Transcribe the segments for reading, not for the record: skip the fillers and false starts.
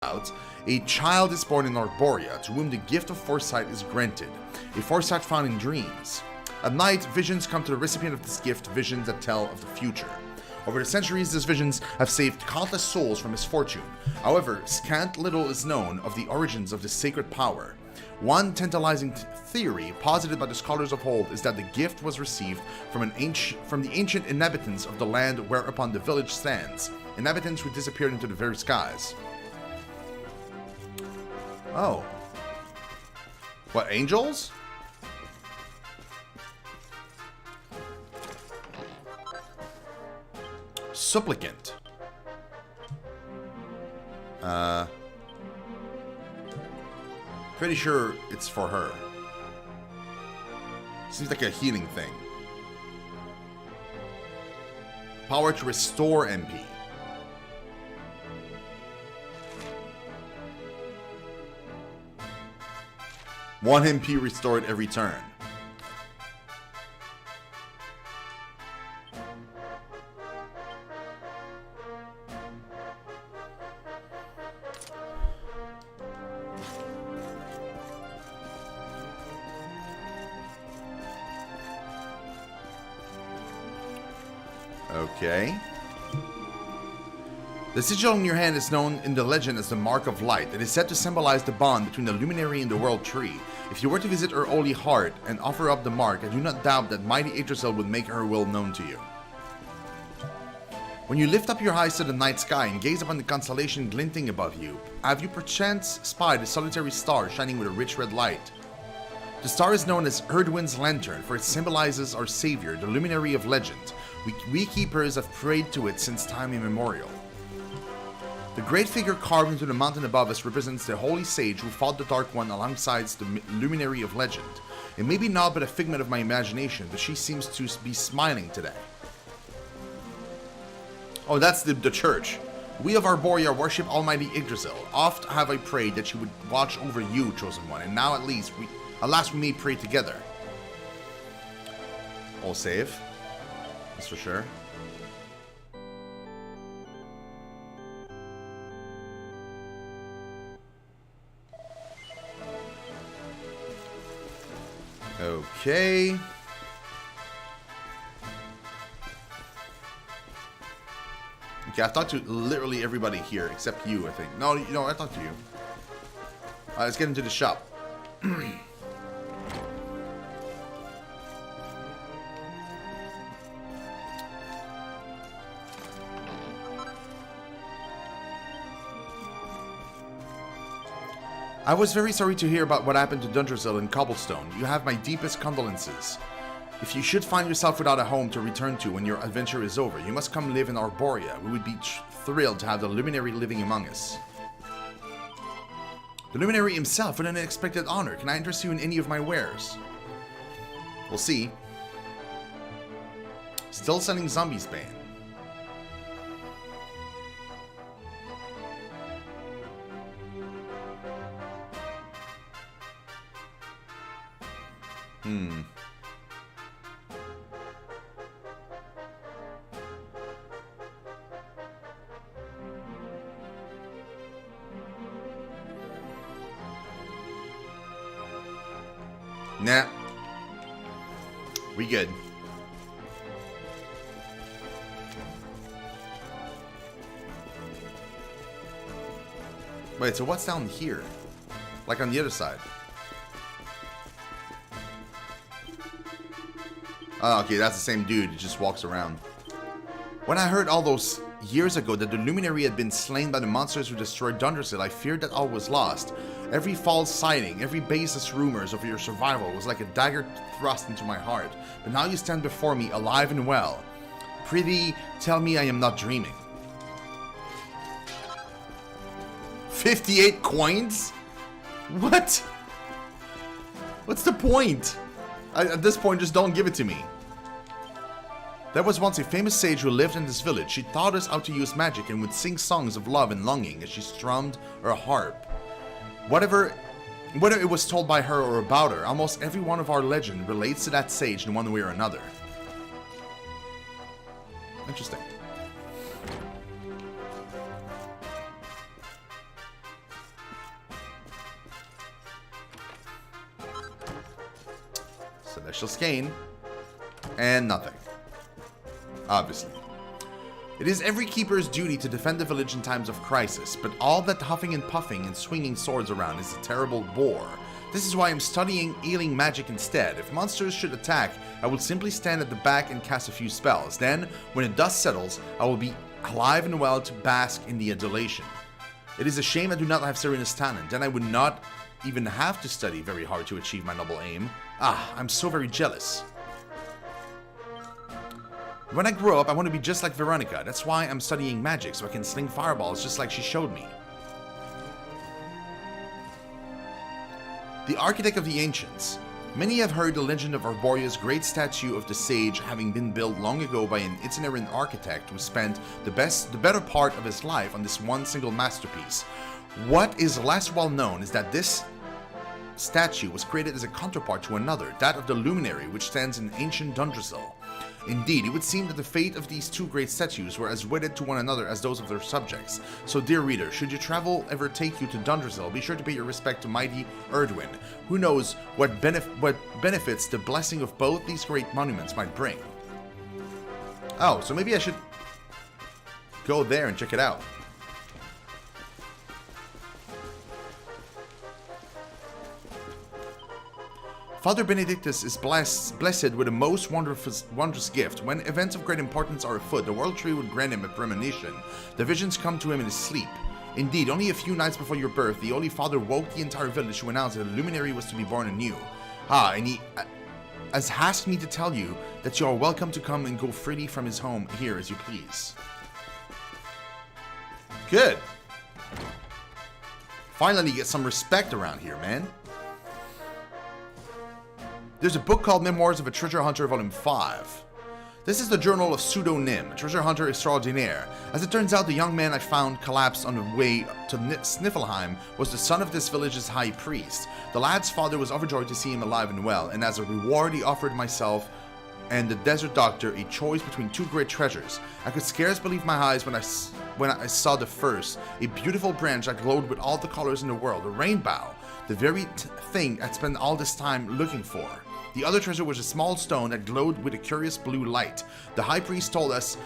out, a child is born in Arborea, to whom the gift of foresight is granted, a foresight found in dreams. At night, visions come to the recipient of this gift, visions that tell of the future. Over the centuries, these visions have saved countless souls from misfortune. However, scant little is known of the origins of this sacred power. One tantalizing theory posited by the scholars of old is that the gift was received from the ancient inhabitants of the land whereupon the village stands, inhabitants who disappeared into the very skies. Oh. What, angels? Supplicant. Pretty sure it's for her. Seems like a healing thing. Power to restore MP. One MP restored every turn. Okay. The sigil in your hand is known in the legend as the Mark of Light. It is said to symbolize the bond between the luminary and the world tree. If you were to visit her holy heart and offer up the mark, I do not doubt that mighty Yggdrasil would make her will known to you. When you lift up your eyes to the night sky and gaze upon the constellation glinting above you, have you perchance spied a solitary star shining with a rich red light? The star is known as Erdwin's Lantern, for it symbolizes our savior, the luminary of legend. We keepers have prayed to it since time immemorial. The great figure carved into the mountain above us represents the holy sage who fought the Dark One alongside the luminary of legend. It may be not but a figment of my imagination, but she seems to be smiling today. Oh, that's the church. We of Arborea worship Almighty Yggdrasil. Oft have I prayed that she would watch over you, Chosen One, and now at last we may pray together. All save. That's for sure. Okay. Okay, I've talked to literally everybody here except you, I think. No, I talked to you. Let's get into the shop. I was very sorry to hear about what happened to Dundrasil and Cobblestone. You have my deepest condolences. If you should find yourself without a home to return to when your adventure is over, you must come live in Arborea. We would be thrilled to have the Luminary living among us. The Luminary himself, what an unexpected honor. Can I interest you in any of my wares? We'll see. Still selling Zombies Bane. Nah. We good. Wait, so what's down here? Like on the other side? Oh, okay, that's the same dude. He just walks around. When I heard all those years ago that the Luminary had been slain by the monsters who destroyed Dundrasil, I feared that all was lost. Every false sighting, every baseless rumors of your survival was like a dagger thrust into my heart. But now you stand before me, alive and well. Prithee, tell me I am not dreaming. 58 coins? What? What's the point? At this point, just don't give it to me. There was once a famous sage who lived in this village. She taught us how to use magic and would sing songs of love and longing as she strummed her harp. Whether it was told by her or about her, almost every one of our legend relates to that sage in one way or another. Interesting. Celestial Skein. And nothing. Obviously. It is every keeper's duty to defend the village in times of crisis, but all that huffing and puffing and swinging swords around is a terrible bore. This is why I'm studying healing magic instead. If monsters should attack, I will simply stand at the back and cast a few spells. Then, when the dust settles, I will be alive and well to bask in the adulation. It is a shame I do not have Serena's talent, then I would not even have to study very hard to achieve my noble aim. Ah, I'm so very jealous. When I grow up, I want to be just like Veronica. That's why I'm studying magic, so I can sling fireballs just like she showed me. The Architect of the Ancients. Many have heard the legend of Arboria's great statue of the sage having been built long ago by an itinerant architect who spent the better part of his life on this one single masterpiece. What is less well known is that this statue was created as a counterpart to another, that of the Luminary, which stands in ancient Dundrasil. Indeed, it would seem that the fate of these two great statues were as wedded to one another as those of their subjects. So, dear reader, should your travel ever take you to Dundrasil, be sure to pay your respect to mighty Erdwin. Who knows what benefits the blessing of both these great monuments might bring. Oh, so maybe I should go there and check it out. Father Benedictus is blessed with a most wondrous gift. When events of great importance are afoot, the World Tree would grant him a premonition. The visions come to him in his sleep. Indeed, only a few nights before your birth, the Holy Father woke the entire village to announce that a luminary was to be born anew. And he has asked me to tell you that you are welcome to come and go freely from his home here as you please. Good. Finally get some respect around here, man. There's a book called Memoirs of a Treasure Hunter, Volume 5. This is the journal of Pseudo-Nim, a treasure hunter extraordinaire. As it turns out, the young man I found collapsed on the way to Sniffelheim was the son of this village's high priest. The lad's father was overjoyed to see him alive and well, and as a reward he offered myself and the desert doctor a choice between two great treasures. I could scarce believe my eyes when I saw the first, a beautiful branch that glowed with all the colors in the world, a rainbow, the very thing I'd spent all this time looking for. The other treasure was a small stone that glowed with a curious blue light. The high priest told us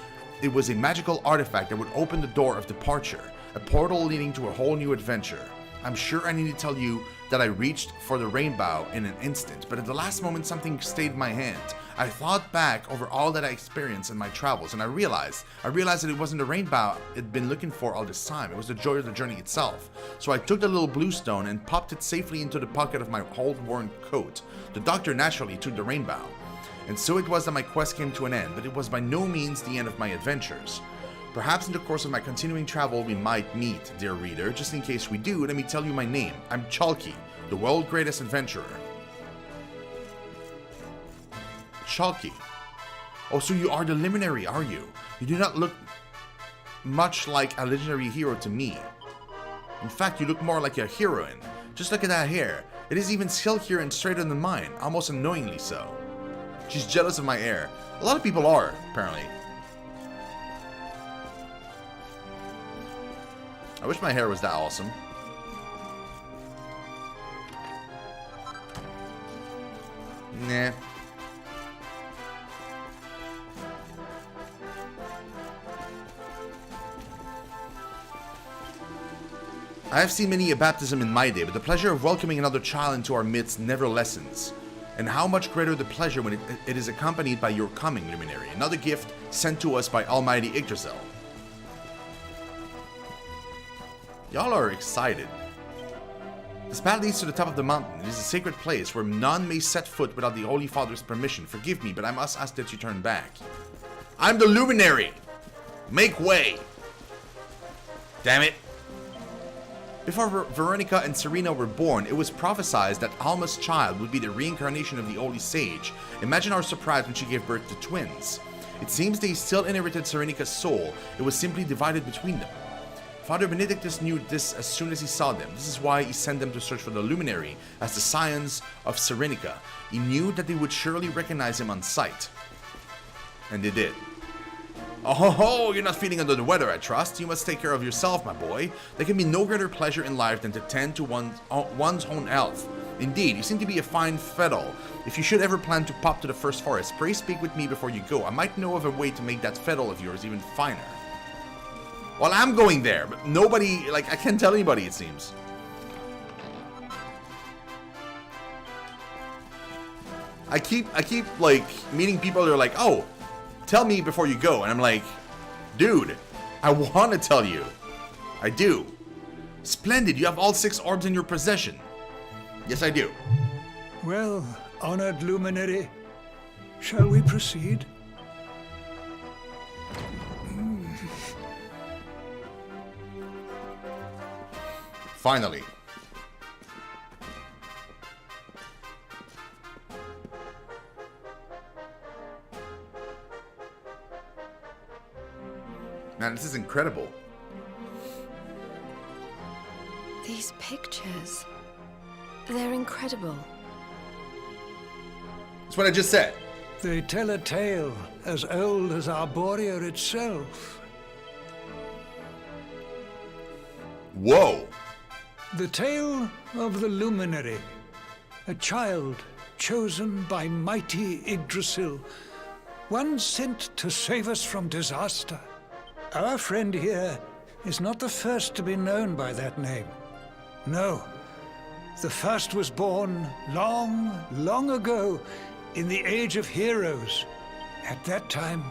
it was a magical artifact that would open the door of departure, a portal leading to a whole new adventure. I'm sure I need to tell you that I reached for the rainbow in an instant, but at the last moment something stayed my hand. I thought back over all that I experienced in my travels, and I realized that it wasn't the rainbow I'd been looking for all this time. It was the joy of the journey itself. So I took the little blue stone and popped it safely into the pocket of my old-worn coat. The doctor naturally took the rainbow. And so it was that my quest came to an end, but it was by no means the end of my adventures. Perhaps in the course of my continuing travel we might meet, dear reader. Just in case we do, let me tell you my name. I'm Chalky, the world's greatest adventurer. Chalky. Oh, so you are the luminary, are you? You do not look much like a legendary hero to me. In fact, you look more like a heroine. Just look at that hair. It is even silkier and straighter than mine, almost annoyingly so. She's jealous of my hair. A lot of people are, apparently. I wish my hair was that awesome. Nah. I have seen many a baptism in my day, but the pleasure of welcoming another child into our midst never lessens. And how much greater the pleasure when it is accompanied by your coming, luminary, another gift sent to us by Almighty Yggdrasil. Y'all are excited. This path leads to the top of the mountain. It is a sacred place where none may set foot without the Holy Father's permission. Forgive me, but I must ask that you turn back. I'm the luminary! Make way! Damn it! Before Veronica and Serena were born, it was prophesied that Alma's child would be the reincarnation of the Holy Sage. Imagine our surprise when she gave birth to twins. It seems they still inherited Serenica's soul. It was simply divided between them. Father Benedictus knew this as soon as he saw them. This is why he sent them to search for the luminary as the scions of Serenica. He knew that they would surely recognize him on sight. And they did. Oh ho ho, you're not feeling under the weather, I trust. You must take care of yourself, my boy. There can be no greater pleasure in life than to tend to one's own health. Indeed, you seem to be a fine fellow. If you should ever plan to pop to the first forest, pray speak with me before you go. I might know of a way to make that fellow of yours even finer. Well, I'm going there, but nobody, like, I can't tell anybody, it seems. I keep, like, meeting people that are like, oh, tell me before you go. And I'm like, dude, I want to tell you. I do. Splendid, you have all 6 orbs in your possession. Yes, I do. Well, honored luminary, shall we proceed? Finally. Man, this is incredible. These pictures, they're incredible. That's what I just said. They tell a tale as old as Arborea itself. Whoa. The tale of the luminary, a child chosen by mighty Yggdrasil, one sent to save us from disaster. Our friend here is not the first to be known by that name. No, the first was born long, long ago in the Age of Heroes. At that time,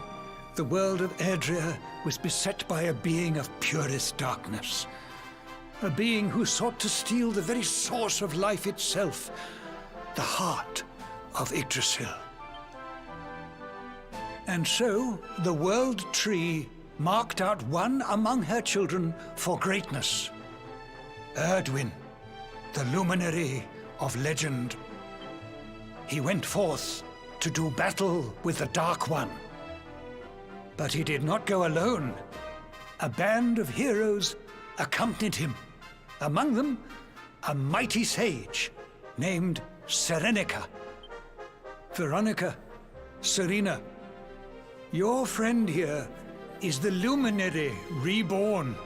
the world of Erdrea was beset by a being of purest darkness. A being who sought to steal the very source of life itself, the heart of Yggdrasil. And so, the World Tree marked out one among her children for greatness. Erdwin, the luminary of legend. He went forth to do battle with the Dark One. But he did not go alone. A band of heroes accompanied him. Among them, a mighty sage named Serenica. Veronica, Serena, your friend here is the luminary reborn.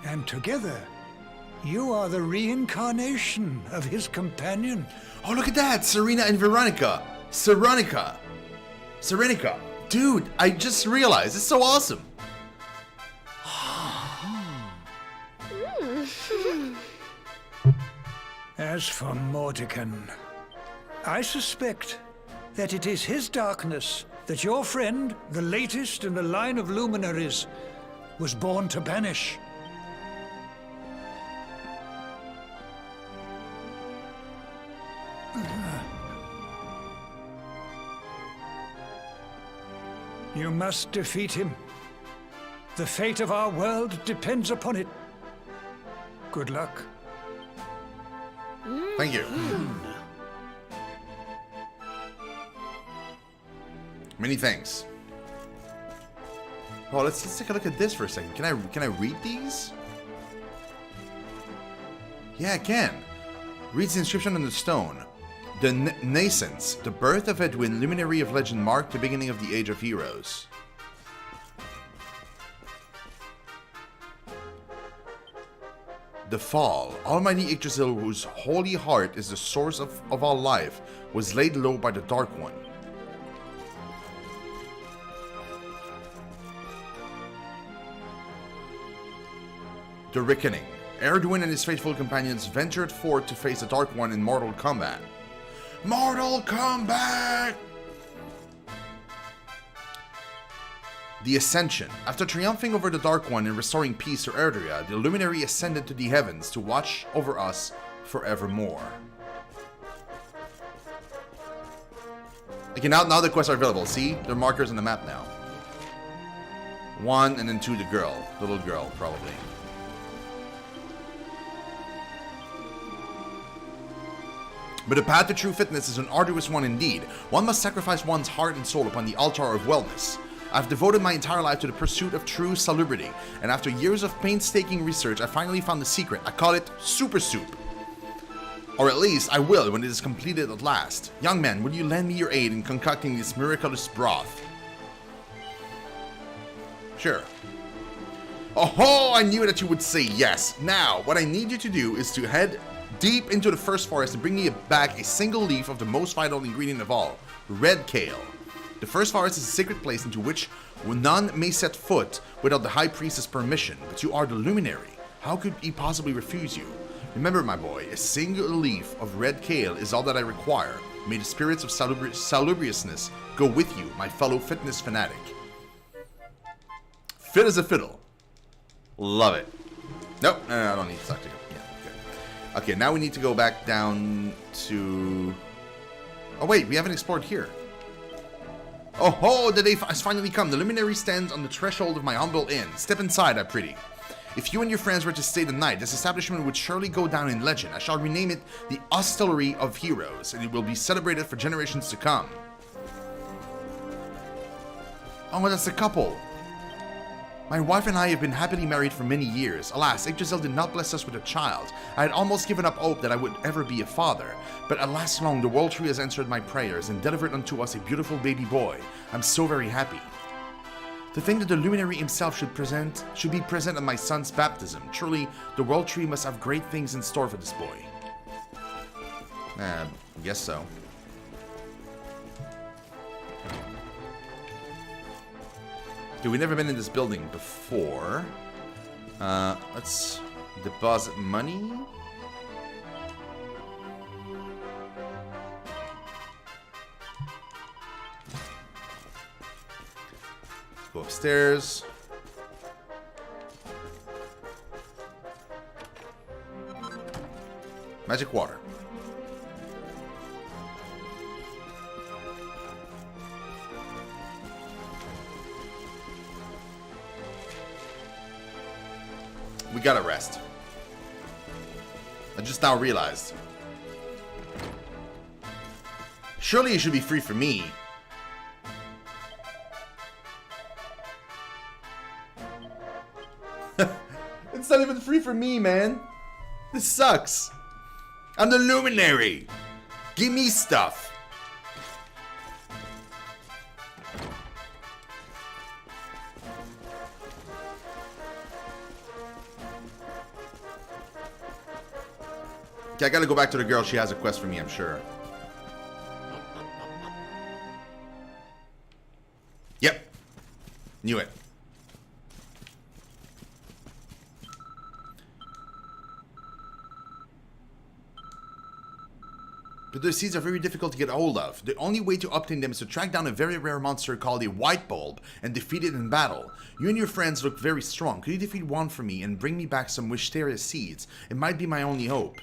And together, you are the reincarnation of his companion. Oh, look at that! Serena and Veronica. Serenica. Dude, I just realized. It's so awesome. As for Mordekan, I suspect that it is his darkness that your friend, the latest in the line of luminaries, was born to banish. You must defeat him. The fate of our world depends upon it. Good luck. Thank you. Many thanks. Oh, let's take a look at this for a second. Can I read these? Yeah, I can. Reads the inscription on the stone. The nascence, the birth of Edwin, luminary of legend, marked the beginning of the Age of Heroes. The fall, Almighty Yggdrasil, whose holy heart is the source of all life, was laid low by the Dark One. The Reckoning. Erdwin and his faithful companions ventured forth to face the Dark One in mortal combat. Mortal Kombat! The Ascension. After triumphing over the Dark One and restoring peace to Erdrea, the Luminary ascended to the heavens to watch over us forevermore. Okay, now the quests are available. See? There are markers on the map now. 1 and then 2, the little girl, probably. But the path to true fitness is an arduous one indeed. One must sacrifice one's heart and soul upon the altar of wellness. I've devoted my entire life to the pursuit of true salubrity, and after years of painstaking research, I finally found the secret. I call it Super Soup. Or at least, I will when it is completed at last. Young man, will you lend me your aid in concocting this miraculous broth? Sure. Oh, I knew that you would say yes. Now, what I need you to do is to head deep into the first forest and bring me back a single leaf of the most vital ingredient of all, red kale. The first forest is a secret place into which none may set foot without the High Priestess' permission, but you are the luminary. How could he possibly refuse you? Remember, my boy, a single leaf of red kale is all that I require. May the spirits of salubriousness go with you, my fellow fitness fanatic. Fit as a fiddle. Love it. Nope, no, I don't need to talk to you. Yeah, okay, now we need to go back down to... Oh wait, we haven't explored here. Oh ho, the day has finally come. The luminary stands on the threshold of my humble inn. Step inside, I pretty. If you and your friends were to stay the night, this establishment would surely go down in legend. I shall rename it the Hostelry of Heroes, and it will be celebrated for generations to come. Oh, that's a couple. My wife and I have been happily married for many years. Alas, Yggdrasil did not bless us with a child. I had almost given up hope that I would ever be a father. But at last long, the World Tree has answered my prayers and delivered unto us a beautiful baby boy. I'm so very happy. To think that the luminary himself should be present at my son's baptism. Truly, the World Tree must have great things in store for this boy. I guess so. Dude, we've never been in this building before. Let's deposit money. Go upstairs. Magic water. We gotta rest. I just now realized. Surely it should be free for me. It's not even free for me, man. This sucks. I'm the luminary. Give me stuff. Okay, I gotta go back to the girl. She has a quest for me, I'm sure. Yep. Knew it. But those seeds are very difficult to get a hold of. The only way to obtain them is to track down a very rare monster called a white bulb and defeat it in battle. You and your friends look very strong. Could you defeat one for me and bring me back some Wisteria seeds? It might be my only hope.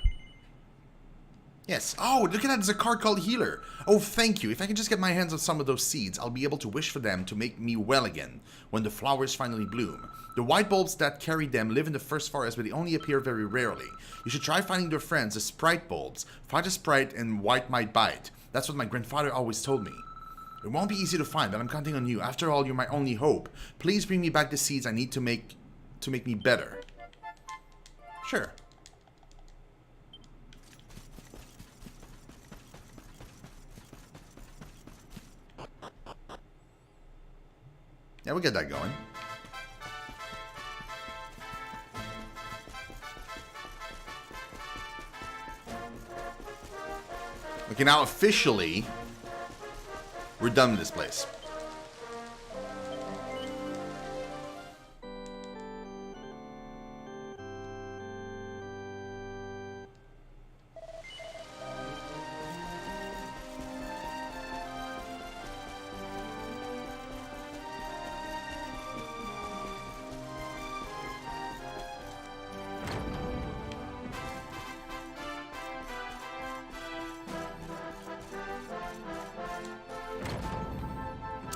Yes. Oh, look at that. There's a card called Healer. Oh, thank you. If I can just get my hands on some of those seeds, I'll be able to wish for them to make me well again when the flowers finally bloom. The white bulbs that carry them live in the first forest, but they only appear very rarely. You should try finding their friends, the sprite bulbs. Fight a sprite and white might bite. That's what my grandfather always told me. It won't be easy to find, but I'm counting on you. After all, you're my only hope. Please bring me back the seeds I need to make me better. Sure. Yeah, we'll get that going. Okay, now officially, we're done with this place.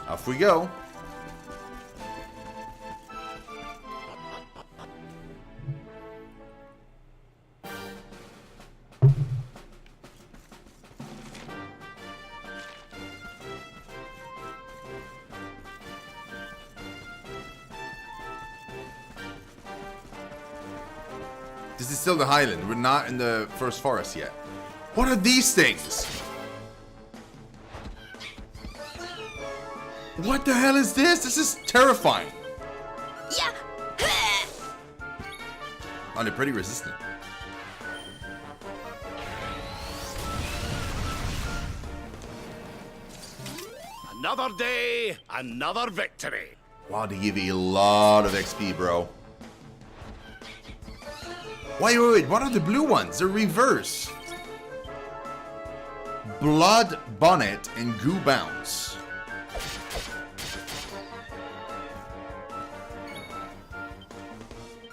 Off we go. This is still the Highland. We're not in the first forest yet. What are these things? What the hell is this? This is terrifying. Yeah. Oh, they're pretty resistant. Another day, another victory. Wow, they give a lot of XP, bro. Wait, what are the blue ones? They're reverse. Blood Bonnet and Goo Bounce.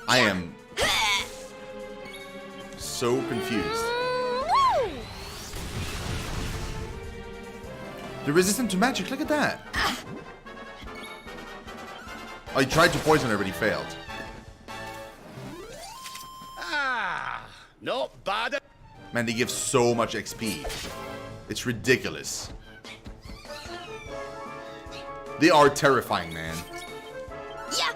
I am so confused. They're resistant to magic, look at that. Oh, he tried to poison her, but he failed. Not bad. Man, they give so much XP. It's ridiculous. They are terrifying, man. Yeah.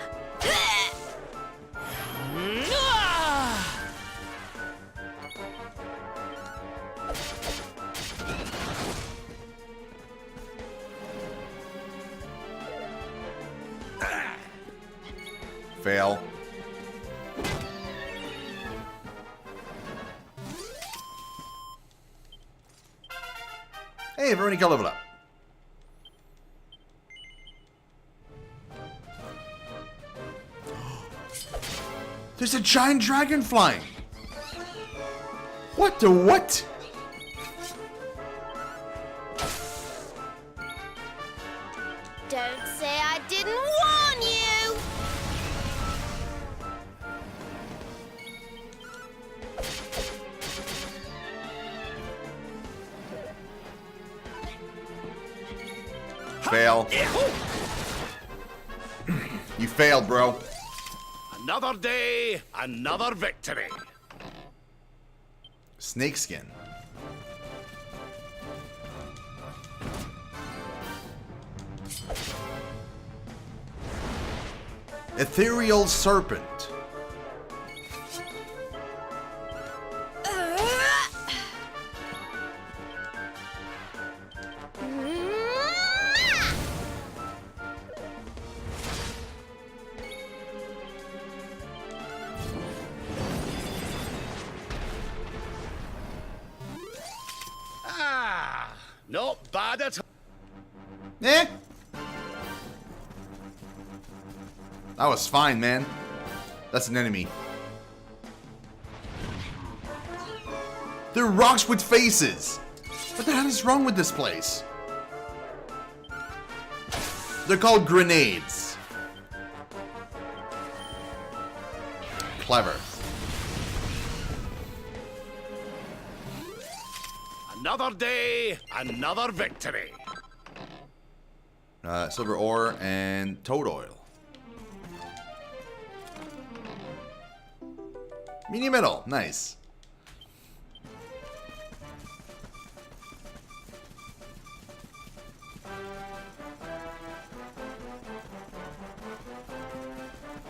Fail. Hey, Veronica, level up. There's a giant dragon flying. What the what? Don't say I didn't warn you! Fail. You failed, bro. Another day, another victory. Snakeskin. Ethereal Serpent. Not bad at all. Eh? That was fine, man. That's an enemy. They're rocks with faces. What the hell is wrong with this place? They're called grenades. Clever. Another day, another victory. Silver ore and toad oil. Mini metal, nice.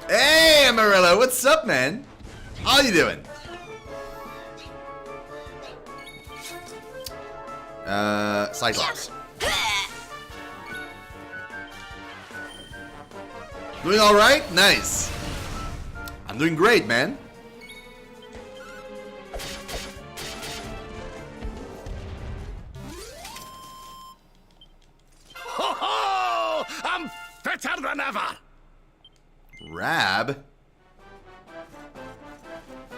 Hey, Amarillo, what's up, man? How you doing? Cyclops. Doing all right? Nice. I'm doing great, man. Ho ho! I'm fitter than ever. Rab.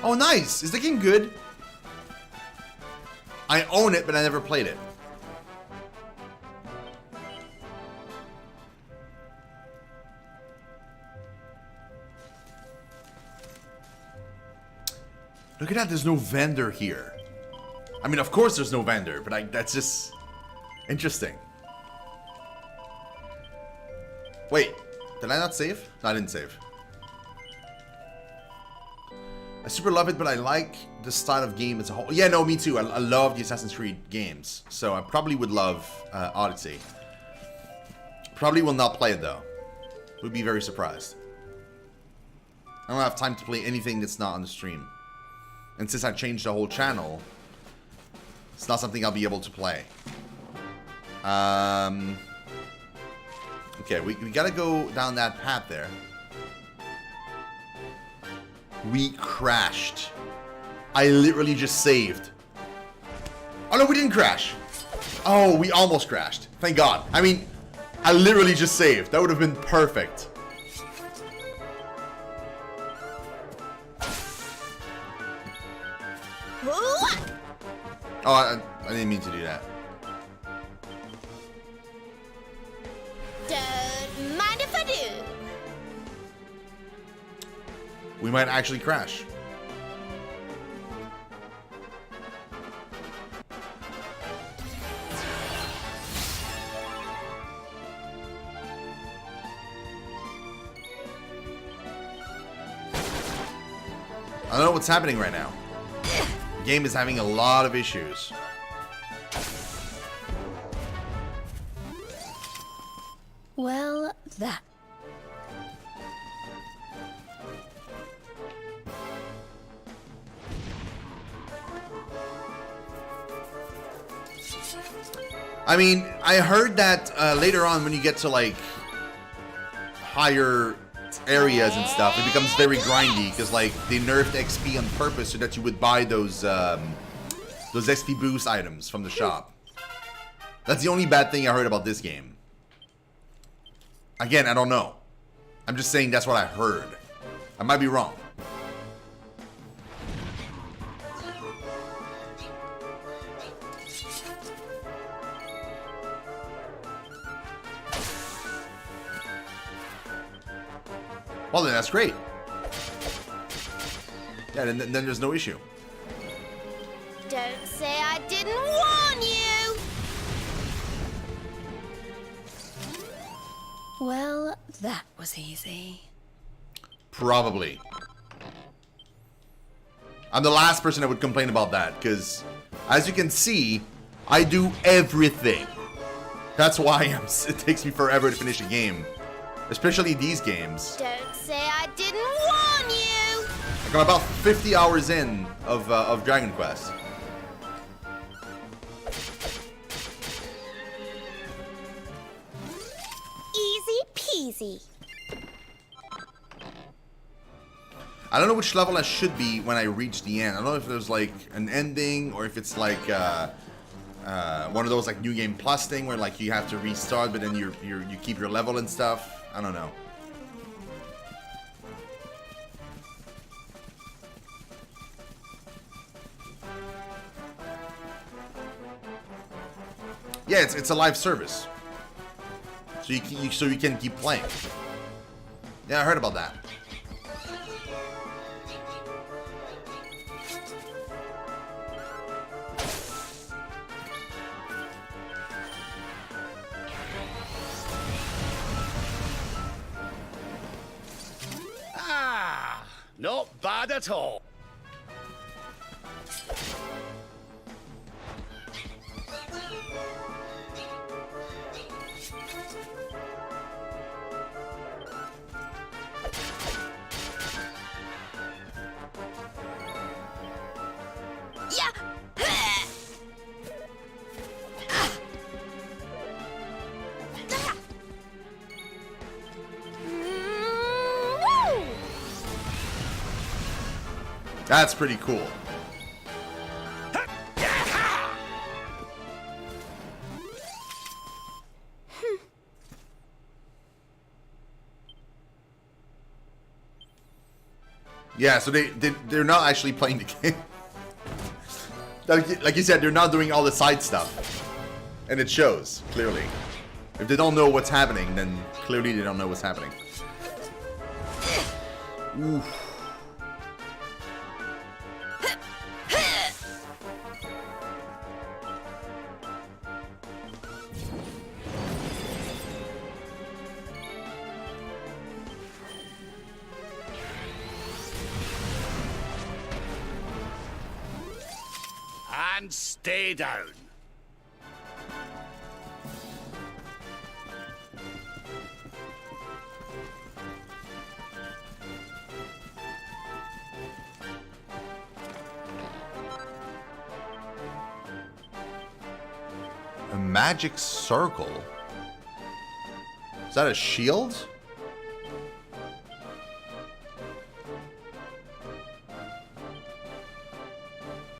Oh, nice. Is the game good? I own it, but I never played it. Look at that, there's no vendor here. I mean, of course there's no vendor, but that's just interesting. Wait, did I not save? No, I didn't save. I super love it, but I like the style of game as a whole. Yeah, no, me too. I love the Assassin's Creed games. So I probably would love Odyssey. Probably will not play it, though. Would be very surprised. I don't have time to play anything that's not on the stream. And since I changed the whole channel, it's not something I'll be able to play. Okay, we gotta go down that path there. We crashed. I literally just saved. Oh no, we didn't crash. Oh, we almost crashed. Thank God. I mean, I literally just saved. That would have been perfect. Oh, I didn't mean to do that. Don't mind if I do. We might actually crash. I don't know what's happening right now. The game is having a lot of issues. Well, that. I mean, I heard that later on when you get to like higher areas and stuff, it becomes very grindy because like they nerfed XP on purpose so that you would buy those XP boost items from the shop. That's the only bad thing I heard about this game. Again, I don't know. I'm just saying that's what I heard. I might be wrong. Well, then that's great. Yeah, then there's no issue. Don't say I didn't warn you. Well, that was easy. Probably. I'm the last person that would complain about that, because as you can see, I do everything. That's why it takes me forever to finish a game. Especially these games. Don't say I didn't warn you. Like I'm about 50 hours in of Dragon Quest. Easy peasy. I don't know which level I should be when I reach the end. I don't know if there's like an ending or if it's like one of those like New Game Plus thing where like you have to restart, but then you keep your level and stuff. I don't know. Yeah, it's a live service, so you can keep playing. Yeah, I heard about that. Not bad at all. Yeah. Woo! That's pretty cool. Yeah, so they're not actually playing the game. Like you said, they're not doing all the side stuff. And it shows, clearly. If they don't know what's happening, then clearly they don't know what's happening. Oof. And stay down. A magic circle? Is that a shield?